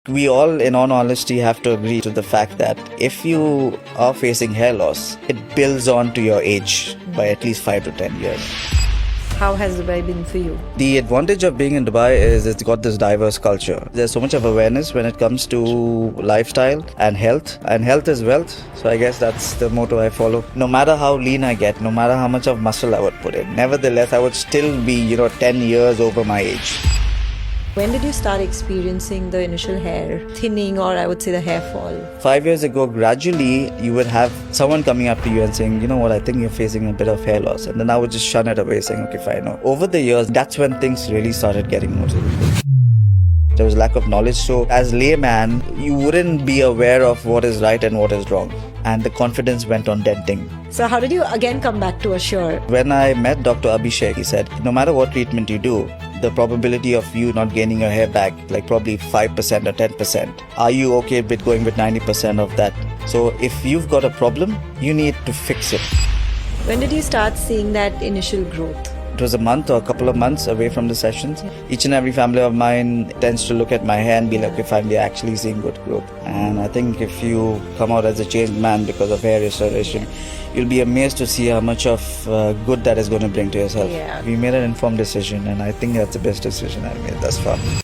We all, in all honesty, have to agree to the fact that if you are facing hair loss, it builds on to your age by at least 5 to 10 years. How has Dubai been for you? The advantage of being in Dubai is it's got this diverse culture. There's so much of awareness when it comes to lifestyle and health is wealth. So I guess that's the motto I follow. No matter how lean I get, no matter how much of muscle I would put in, nevertheless, I would still be, 10 years over my age. When did you start experiencing the initial hair thinning, or I would say the hair fall? 5 years ago, gradually, you would have someone coming up to you and saying, you know what, I think you're facing a bit of hair loss. And then I would just shun it away, saying, okay, fine. Over the years, that's when things really started getting noticeable. There was lack of knowledge. So as layman, you wouldn't be aware of what is right and what is wrong. And the confidence went on denting. So how did you again come back to Assure? When I met Dr. Abhishek, he said, no matter what treatment you do, the probability of you not gaining your hair back, like probably 5% or 10%. Are you okay with going with 90% of that? So if you've got a problem, you need to fix it. When did you start seeing that initial growth? It was a month or a couple of months away from the sessions. Each and every family of mine tends to look at my hair and be like, okay, fine, we're actually seeing good growth. And I think if you come out as a changed man because of hair restoration, you'll be amazed to see how much of good that is going to bring to yourself. Yeah. We made an informed decision, and I think that's the best decision I've made thus far.